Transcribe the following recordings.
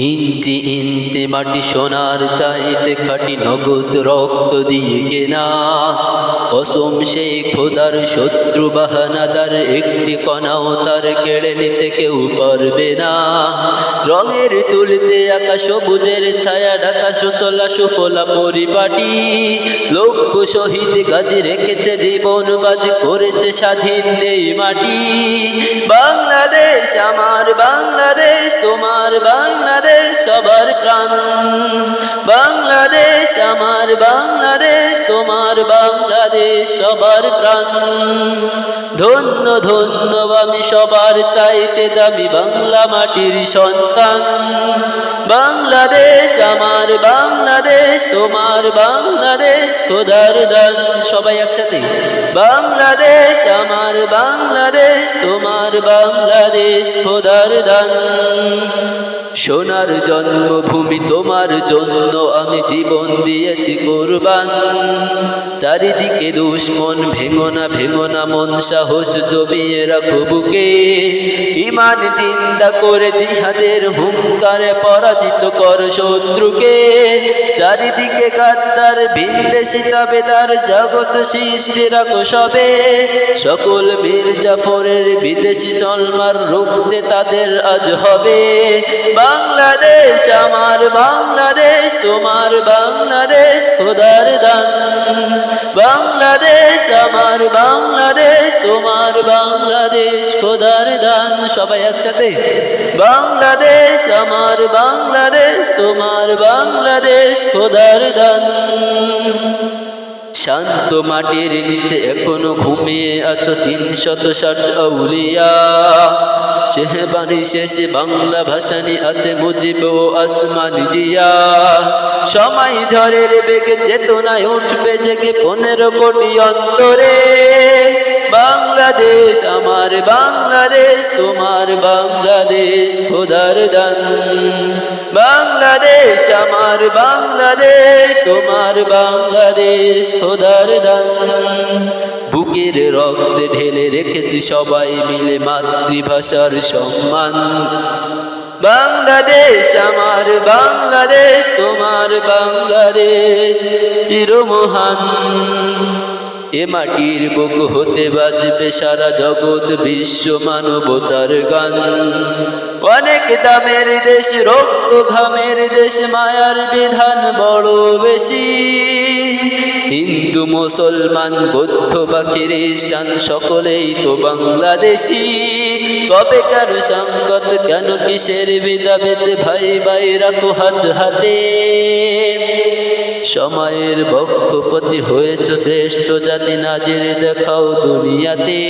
ইঞ্চি ইঞ্চি মাটি সোনার চাইতে খাটি নগদ রক্ত দিয়ে কেনা কসম সেই খোদার শত্রু বাহানাদার একটি কণাও তার কেড়ে নিতে কেউ পারবে না। রঙের তুলিতে আকাশ সবুজের ছায়া ঢাকা সুচলা সুফলা পরিপাটি লক্ষ শহীদ গাজী রেখেছে জীবন বাজ করেছে স্বাধীন এই মাটি। বাংলাদেশ আমার বাংলাদেশ তোমার বাংলাদেশ সবার প্রাণ। বাংলাদেশ আমার বাংলাদেশ তোমার বাংলাদেশ সবার প্রাণ। ধন্য ধন্য আমি সবার চাইতে দামি বাংলা মাটির সন্তান। বাংলাদেশ আমার বাংলাদেশ তোমার বাংলাদেশ খোদার দান। সবাই একসাথে বাংলাদেশ আমার বাংলাদেশ তোমার বাংলাদেশ খোদার দান। সোনার জন্মভূমি তোমার জন্য আমি জীবন দিয়েছি কুরবান। চারিদিকে দুশ্মন ভেঙো না মন সাহস জমিয়ে রাখো বুকে। ইমান চিন্তা করে জিহাদের হুঙ্কারে পরাজিত কর শত্রুকে। চারিদিকে গাদ্দার ভিনদেশী তাবেদার জগৎ সৃষ্টি রাখো সবে। সকল বীর জাফরের বিদেশি চলমার রুখতে তাদের আজ হবে। বাংলাদেশ আমার বাংলাদেশ তোমার বাংলাদেশ খোদার দান। বাংলাদেশ আমার বাংলাদেশ তোমার বাংলাদেশ খোদার দান। সবাই একসাথে বাংলাদেশ আমার বাংলাদেশ তোমার বাংলাদেশ খোদার দান। শান্ত মাটির নিচে এখনো ঘুমিয়ে আছো ৩৬০ আউলিয়া। শেহবানি শেষে বাংলা ভাষানি আছে মুজিব ও আসমান জিয়া। সময় ঝড়ের বেগে চেতনায় উঠবে জেগে ১৫ কোটি অন্তরে। বাংলাদেশ আমার বাংলাদেশ তোমার বাংলাদেশ খোদার দান। বাংলাদেশ আমার বাংলাদেশ তোমার বাংলাদেশ খোদার দান। বুকের রক্তে ঢেলে রেখেছি সবাই মিলে মাতৃভাষার সম্মান। বাংলাদেশ আমার বাংলাদেশ তোমার বাংলাদেশ চিরমহান। এ মাটির বুক হতে বাজবে সারা জগৎ বিশ্ব মানবতার গান। অনেক দামের দেশ রক্ত ঘামের দেশ মায়ার বিধান বড় বেশি। হিন্দু মুসলমান বৌদ্ধ বা খ্রিস্টান সকলেই তো বাংলাদেশি। কবে কেন সংকট কেন কিসের বিদাবেদ ভাই ভাই রাখো হাত হাতে। সময়ের বক্ষপতি হয়েছ শ্রেষ্ঠ জাতি নাজির দেখাও দুনিয়াতে।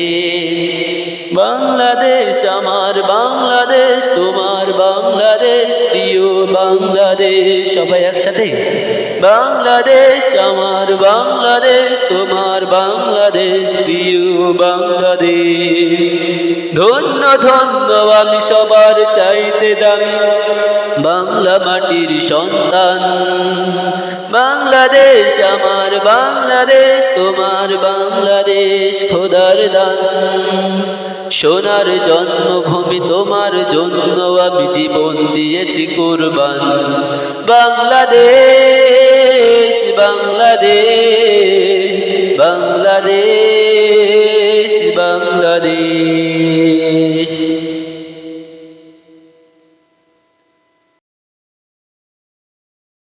বাংলাদেশ আমার বাংলাদেশ তোমার বাংলাদেশ প্রিয় বাংলাদেশ। সবাই একসাথে বাংলাদেশ আমার বাংলাদেশ তোমার বাংলাদেশ প্রিয় বাংলাদেশ। ধন্য ধন্য আমি সবার চাইতে দামি বাংলা মাটির সন্তান। বাংলাদেশ আমার বাংলাদেশ তোমার বাংলাদেশ খোদার দান। সোনার জন্মভূমি তোমার জন্য আমি জীবন দিয়েছি কুরবান। বাংলাদেশ বাংলাদেশ বাংলাদেশ বাংলাদেশ।